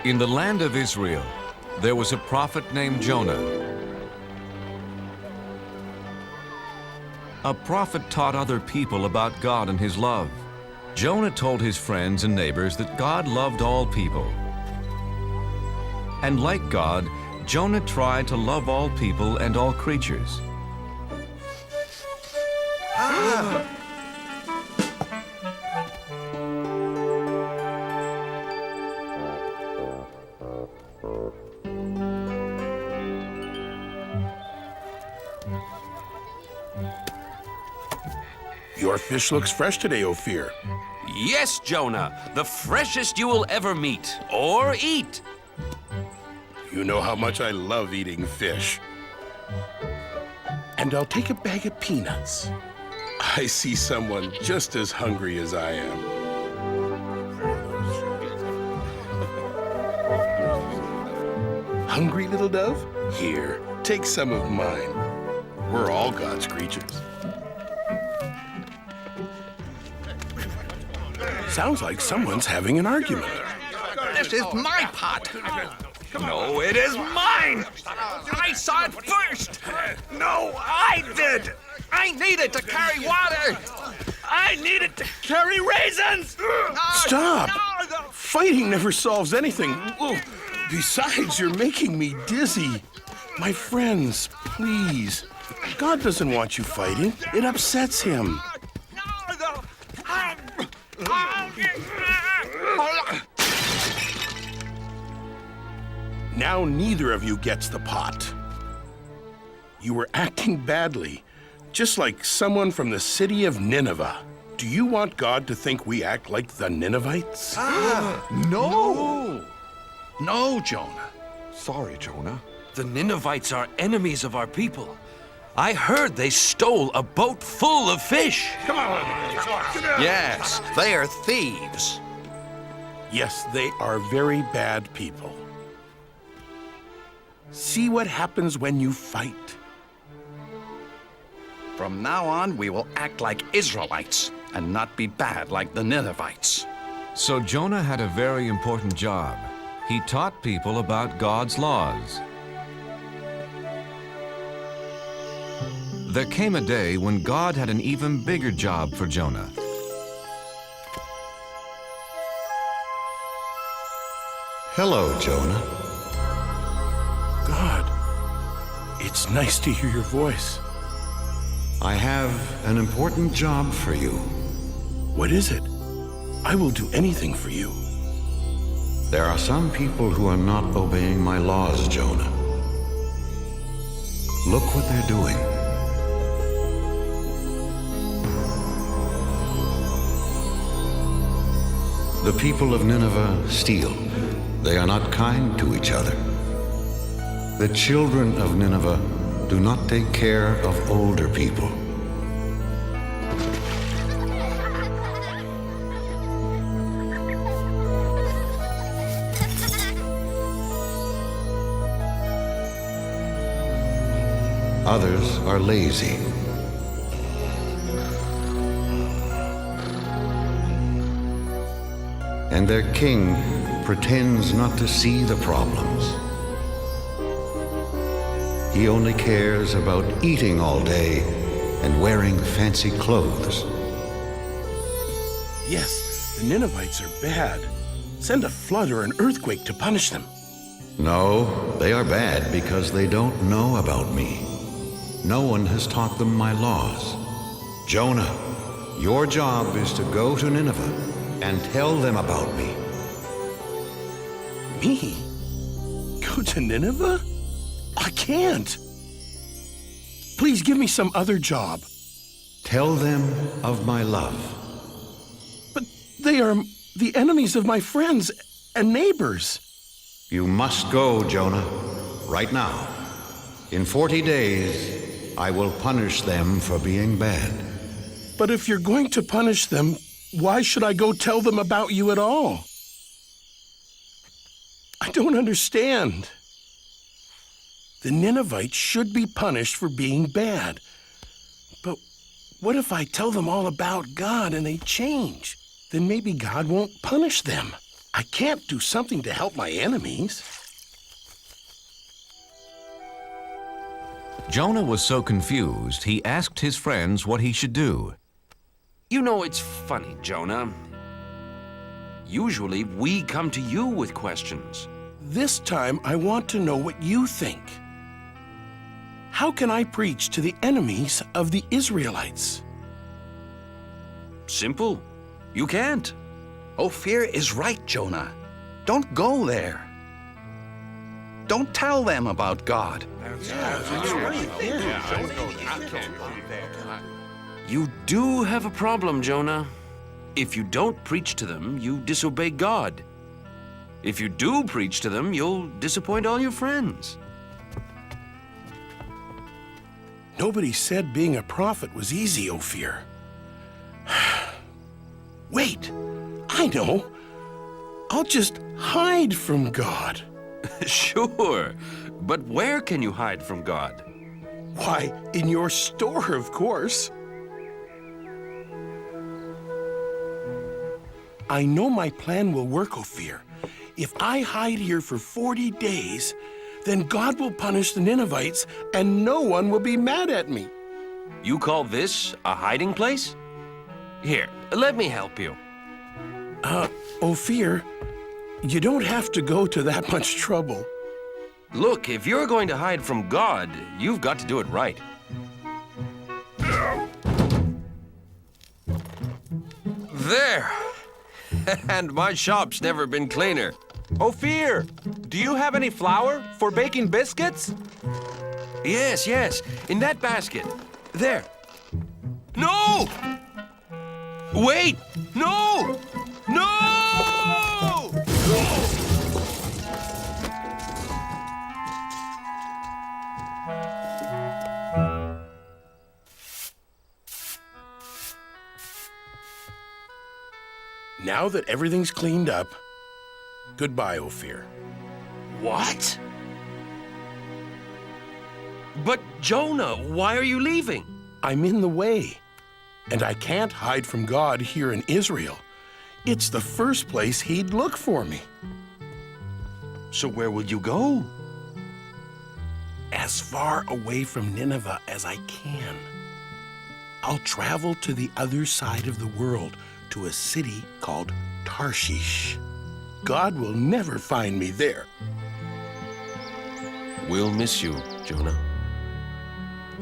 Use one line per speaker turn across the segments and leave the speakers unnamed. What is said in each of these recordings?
In the land of Israel, there was a prophet named Jonah. A prophet taught other people about God and his love. Jonah told his friends and neighbors that God loved all people. And like God, Jonah tried to love all people and all creatures.
Your fish looks fresh today, Ophir.
Yes, Jonah, the freshest you will ever meet or eat.
You know how much I love eating fish. And I'll take a bag of peanuts. I see someone just as hungry as I am. Hungry, little dove? Here, take some of mine. We're all God's creatures. Sounds like someone's having an argument.
This is my pot. No, it is mine. I saw it first. No, I did. I needed to carry water. I needed to carry raisins.
Stop! Fighting never solves anything. Besides, you're making me dizzy. My friends, please. God doesn't want you fighting. It upsets him. Now neither of you gets the pot. You were acting badly, just like someone from the city of Nineveh. Do you want God to think we act like the Ninevites?
No. No, Jonah.
Sorry, Jonah.
The Ninevites are enemies of our people. I heard they stole a boat full of fish.
Yes, they are thieves.
Yes, they are very bad people. See what happens when you fight.
From now on, we will act like Israelites and not be bad like the Ninevites.
So Jonah had a very important job. He taught people about God's laws. There came a day when God had an even bigger job for Jonah.
Hello, Jonah.
God, it's nice to hear your voice.
I have an important job for you.
What is it? I will do anything for you.
There are some people who are not obeying my laws, Jonah. Look what they're doing. The people of Nineveh steal. They are not kind to each other. The children of Nineveh do not take care of older people. Others are lazy. And their king pretends not to see the problems. He only cares about eating all day and wearing fancy clothes.
Yes, the Ninevites are bad. Send a flood or an earthquake to punish them.
No, they are bad because they don't know about me. No one has taught them my laws. Jonah, your job is to go to Nineveh and tell them about me.
Me? Go to Nineveh? I can't. Please give me some other job.
Tell them of my love.
But they are the enemies of my friends and neighbors.
You must go, Jonah, right now. In 40 days, I will punish them for being bad.
But if you're going to punish them, why should I go tell them about you at all? I don't understand. The Ninevites should be punished for being bad. But what if I tell them all about God and they change? Then maybe God won't punish them. I can't do something to help my enemies.
Jonah was so confused, he asked his friends what he should do.
You know, it's funny, Jonah. Usually, we come to you with questions.
This time, I want to know what you think. How can I preach to the enemies of the Israelites?
Simple. You can't.
Ophir is right, Jonah. Don't go there. Don't tell them about God.
You do have a problem, Jonah. If you don't preach to them, you disobey God. If you do preach to them, you'll disappoint all your friends.
Nobody said being a prophet was easy, Ophir. Wait, I know. I'll just hide from God.
Sure, but where can you hide from God?
Why, in your store, of course. I know my plan will work, Ophir. If I hide here for 40 days, then God will punish the Ninevites and no one will be mad at me.
You call this a hiding place? Here, let me help you.
Ophir, you don't have to go to that much trouble.
Look, if you're going to hide from God, you've got to do it right. There! And my shop's never been cleaner.
Ophir, do you have any flour for baking biscuits?
Yes, yes, in that basket. There. No! Wait! No! No!
Now that everything's cleaned up, goodbye, Ophir.
What? But Jonah, why are you leaving?
I'm in the way, and I can't hide from God here in Israel. It's the first place he'd look for me.
So where will you go?
As far away from Nineveh as I can. I'll travel to the other side of the world, to a city called Tarshish. God will never find me there.
We'll miss you, Jonah.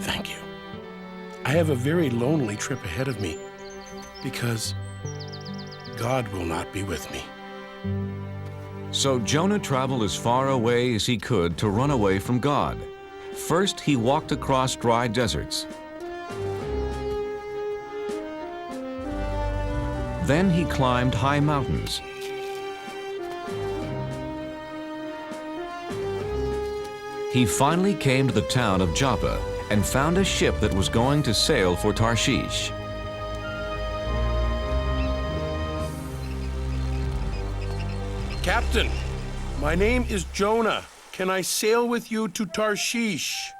Thank you. I have a very lonely trip ahead of me because God will not be with me.
So Jonah traveled as far away as he could to run away from God. First, he walked across dry deserts. Then he climbed high mountains. He finally came to the town of Joppa and found a ship that was going to sail for Tarshish.
Captain, my name is Jonah. Can I sail with you to Tarshish?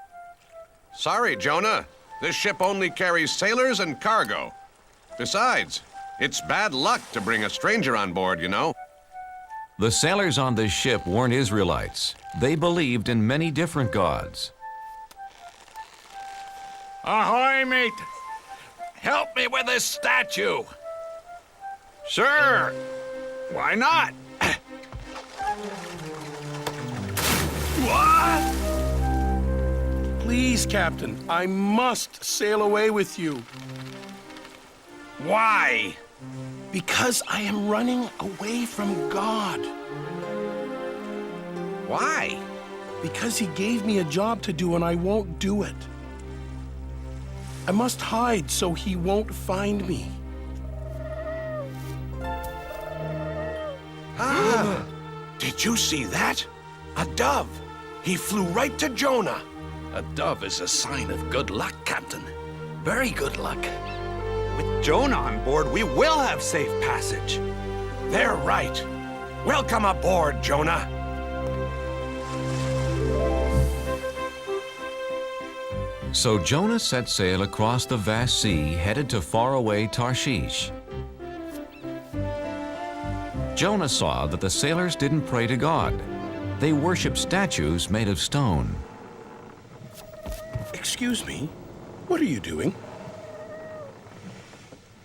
Sorry, Jonah. This ship only carries sailors and cargo. Besides, it's bad luck to bring a stranger on board, you know.
The sailors on this ship weren't Israelites. They believed in many different gods.
Ahoy, mate! Help me with this statue! Sure! Why not? What?
Please, Captain, I must sail away with you.
Why?
Because I am running away from God.
Why?
Because he gave me a job to do and I won't do it. I must hide so he won't find me.
Did you see that? A dove. He flew right to Jonah. A dove is a sign of good luck, Captain. Very good luck.
With Jonah on board, we will have safe passage.
They're right. Welcome aboard, Jonah.
So Jonah set sail across the vast sea, headed to faraway Tarshish. Jonah saw that the sailors didn't pray to God. They worshiped statues made of stone.
Excuse me, what are you doing?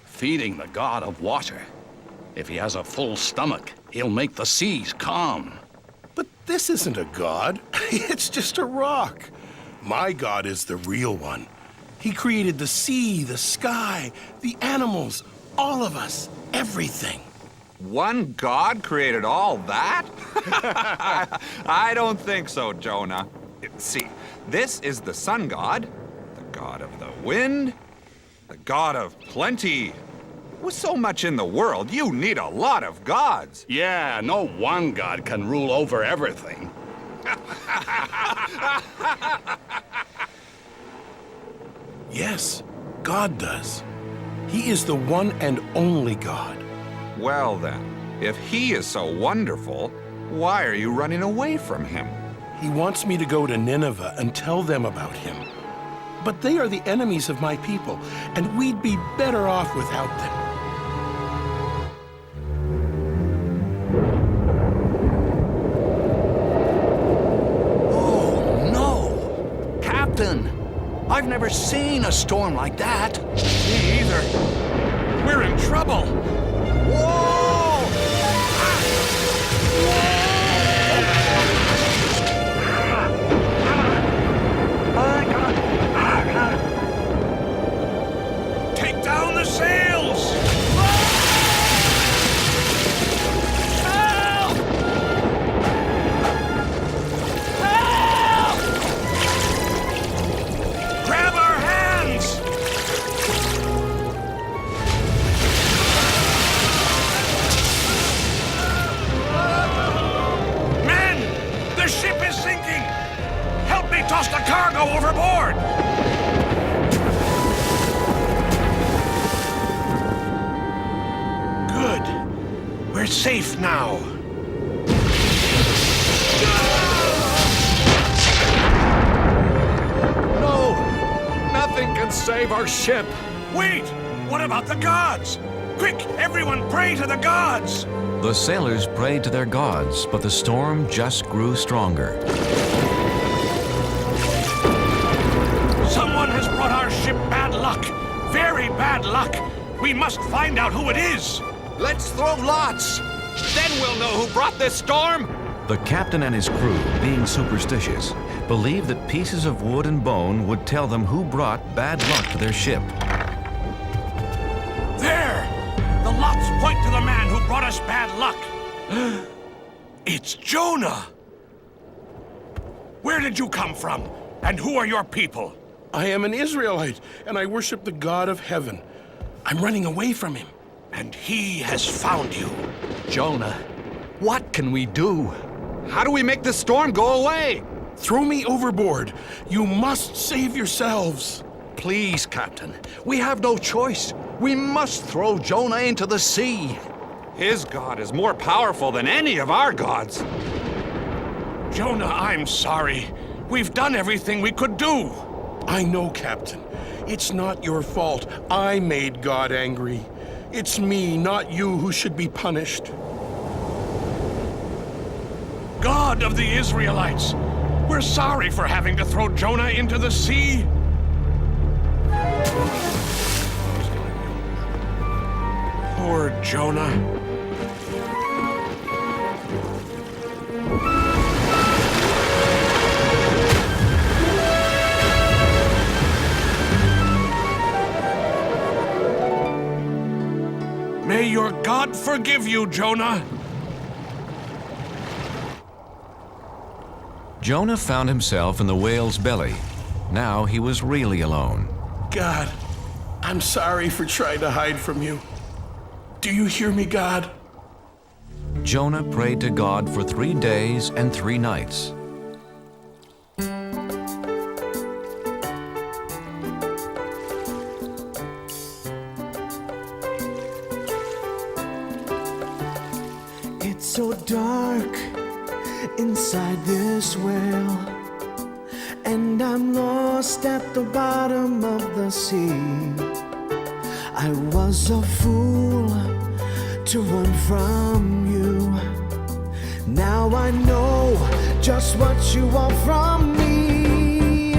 Feeding the god of water. If he has a full stomach, he'll make the seas calm.
But this isn't a god. It's just a rock. My God is the real one. He created the sea, the sky, the animals, all of us, everything.
One God created all that? I don't think so, Jonah. See, this is the sun god, the god of the wind, the god of plenty. With so much in the world, you need a lot of gods.
Yeah, no one god can rule over everything.
Yes, God does. He is the one and only God.
Well then, if he is so wonderful, why are you running away from him?
He wants me to go to Nineveh and tell them about him. But they are the enemies of my people, and we'd be better off without them.
Oh, no! Captain, I've never seen a storm like that.
Me either. We're in trouble.
Whoa!
Take down the sails!
Help! Help!
Grab our hands! Men! The ship is sinking! Help me toss the cargo overboard! Good. We're safe now.
No! Nothing can save our ship.
Wait! What about the gods? Quick, everyone pray to the gods!
The sailors prayed to their gods, but the storm just grew stronger.
Someone has brought our ship bad luck. Very bad luck. We must find out who it is.
Let's throw lots.
Then we'll know who brought this storm.
The captain and his crew, being superstitious, believed that pieces of wood and bone would tell them who brought bad luck to their ship.
There! The lots point to the man who brought us bad luck. It's Jonah! Where did you come from? And who are your people? I am an Israelite, and I worship the God of heaven. I'm running away from him. And he has found you.
Jonah, what can we do?
How do we make this storm go away?
Throw me overboard. You must save yourselves.
Please, Captain. We have no choice. We must throw Jonah into the sea.
His god is more powerful than any of our gods.
Jonah, I'm sorry. We've done everything we could do. I know, Captain. It's not your fault. I made God angry. It's me, not you, who should be punished. God of the Israelites, we're sorry for having to throw Jonah into the sea. Poor Jonah. May your God forgive you, Jonah.
Jonah found himself in the whale's belly. Now he was really alone.
God, I'm sorry for trying to hide from you. Do you hear me, God?
Jonah prayed to God for 3 days and 3 nights.
It's so dark inside this well, and I'm lost at the bottom of the sea. I was a fool to run from you. Now I know just what you want from me.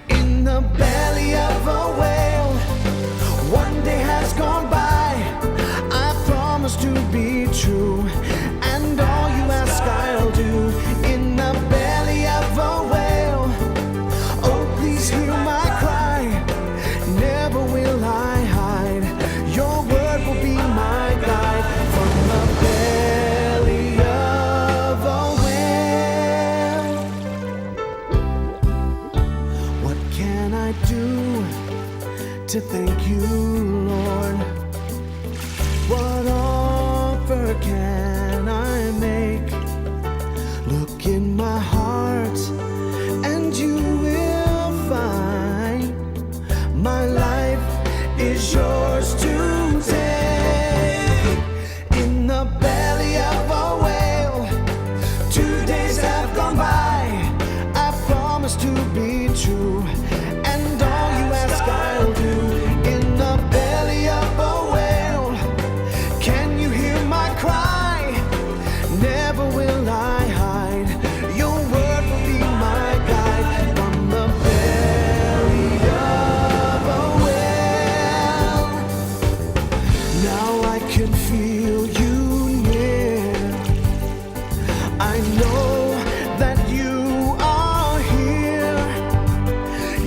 In the belly of a whale, one day has gone by. I promise to be true, and all you ask I'll do. In the belly of a whale, oh please hear my cry. Never will I hide. Your word will be my guide. From the belly of a whale, what can I do to thank you, Lord? What offer can I make? Look in my heart and you will find my life is yours to take. In the belly of a whale, 2 days have gone by. I promise to be true, and all you ask I'll do. In the belly of a whale, can you hear my cry? Never will I hide. Your word will be my guide. From the belly of a whale, now I can feel you near. I know that you are here.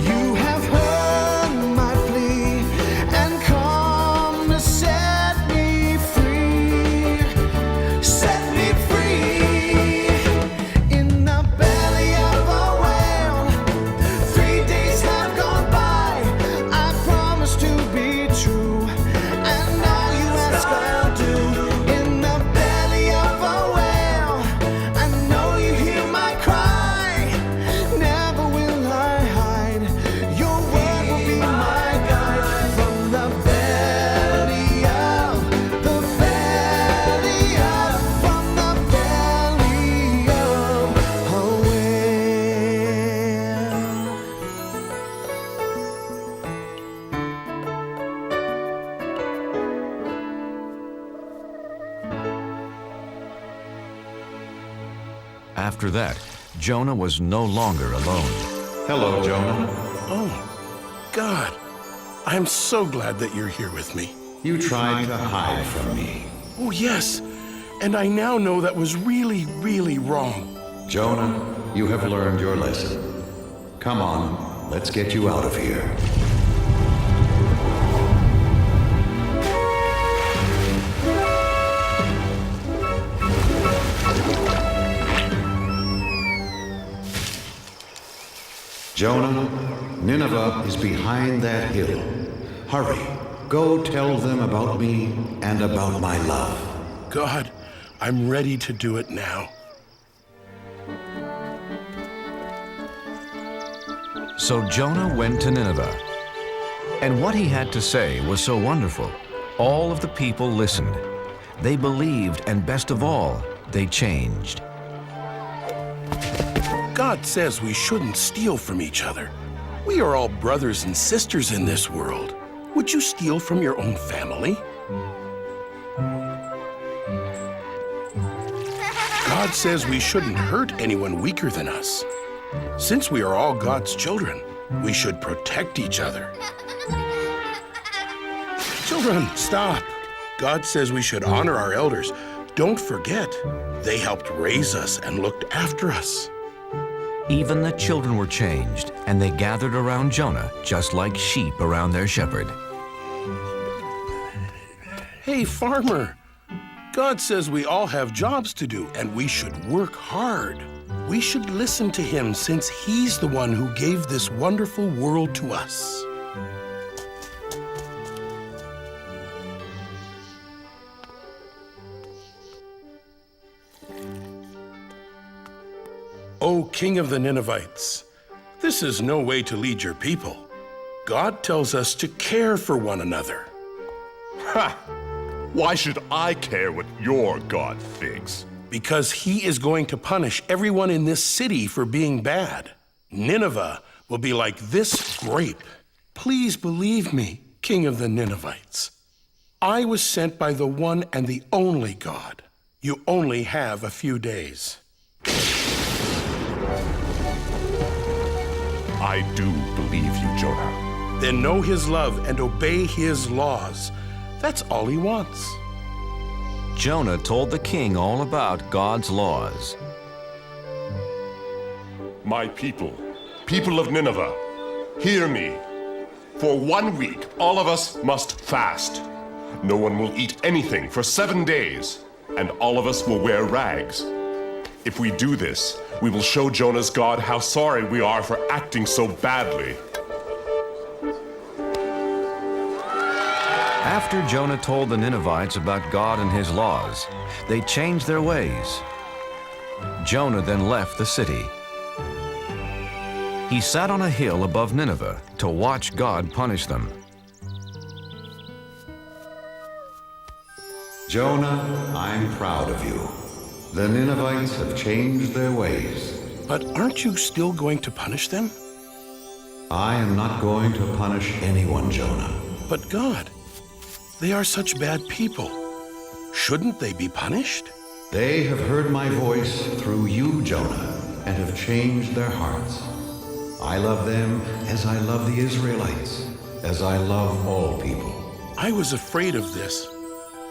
You have heard my plea and come to set me free. Set me free. In the belly of a whale, 3 days have gone by. I promise to be true, and all you ask I'll do. In the belly of a whale, I know you hear my cry. Never will I hide. Your word will be my guide. From the belly of, from the belly of a whale.
After that, Jonah was no longer alone.
Hello, Jonah.
Oh, God. I'm so glad that you're here with me.
You tried to hide from me.
Oh, yes. And I now know that was really, really wrong.
Jonah, you have learned your lesson. Come on, let's get you out of here. Jonah, Nineveh is behind that hill. Hurry, go tell them about me and about my love.
God, I'm ready to do it now.
So Jonah went to Nineveh. And what he had to say was so wonderful. All of the people listened. They believed, and best of all, they changed.
God says we shouldn't steal from each other. We are all brothers and sisters in this world. Would you steal from your own family? God says we shouldn't hurt anyone weaker than us. Since we are all God's children, we should protect each other. Children, stop. God says we should honor our elders. Don't forget, they helped raise us and looked after us.
Even the children were changed, and they gathered around Jonah just like sheep around their shepherd.
Hey, farmer. God says we all have jobs to do, and we should work hard. We should listen to him since he's the one who gave this wonderful world to us. O King of the Ninevites, this is no way to lead your people. God tells us to care for one another.
Ha! Why should I care what your God thinks?
Because he is going to punish everyone in this city for being bad. Nineveh will be like this grape. Please believe me, King of the Ninevites. I was sent by the one and the only God. You only have a few days.
I do believe you, Jonah.
Then know his love and obey his laws. That's all he wants.
Jonah told the king all about God's laws.
My people, people of Nineveh, hear me. For 1 week, all of us must fast. No one will eat anything for 7 days, and all of us will wear rags. If we do this, we will show Jonah's God how sorry we are for acting so badly.
After Jonah told the Ninevites about God and his laws, they changed their ways. Jonah then left the city. He sat on a hill above Nineveh to watch God punish them.
Jonah, I'm proud of you. The Ninevites have changed their ways.
But aren't you still going to punish them?
I am not going to punish anyone, Jonah.
But God, they are such bad people. Shouldn't they be punished?
They have heard my voice through you, Jonah, and have changed their hearts. I love them as I love the Israelites, as I love all people.
I was afraid of this.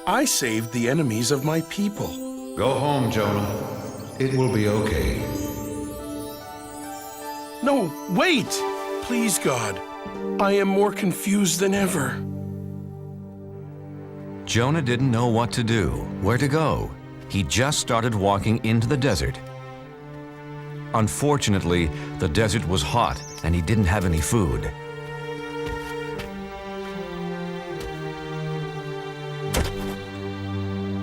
I saved the enemies of my people.
Go home, Jonah. It will be okay.
No, wait! Please, God. I am more confused than ever.
Jonah didn't know what to do, where to go. He just started walking into the desert. Unfortunately, the desert was hot and he didn't have any food.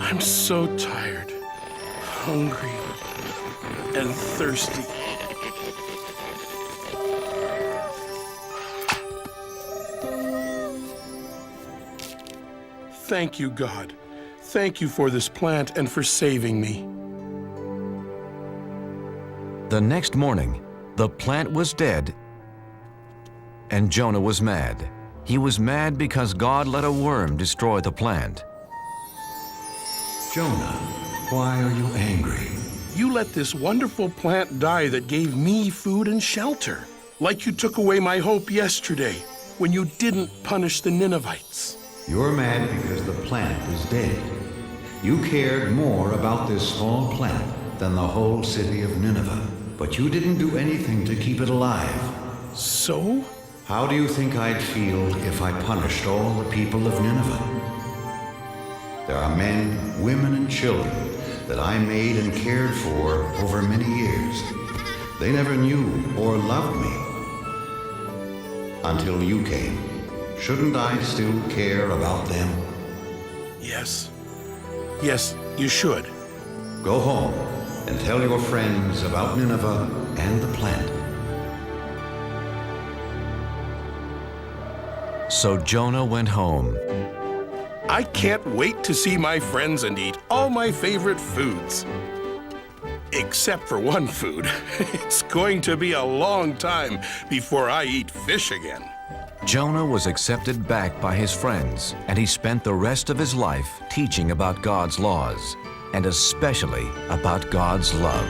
I'm so tired, hungry, and thirsty. Thank you, God. Thank you for this plant and for saving me.
The next morning, the plant was dead, and Jonah was mad. He was mad because God let a worm destroy the plant.
Jonah, why are you angry?
You let this wonderful plant die that gave me food and shelter. Like you took away my hope yesterday when you didn't punish the Ninevites.
You're mad because the plant is dead. You cared more about this small plant than the whole city of Nineveh, but you didn't do anything to keep it alive.
So?
How do you think I'd feel if I punished all the people of Nineveh? There are men, women, and children that I made and cared for over many years. They never knew or loved me until you came. Shouldn't I still care about them?
Yes. Yes, you should.
Go home and tell your friends about Nineveh and the plant.
So Jonah went home.
I can't wait to see my friends and eat all my favorite foods. Except for one food. It's going to be a long time before I eat fish again.
Jonah was accepted back by his friends, and he spent the rest of his life teaching about God's laws, and especially about God's love.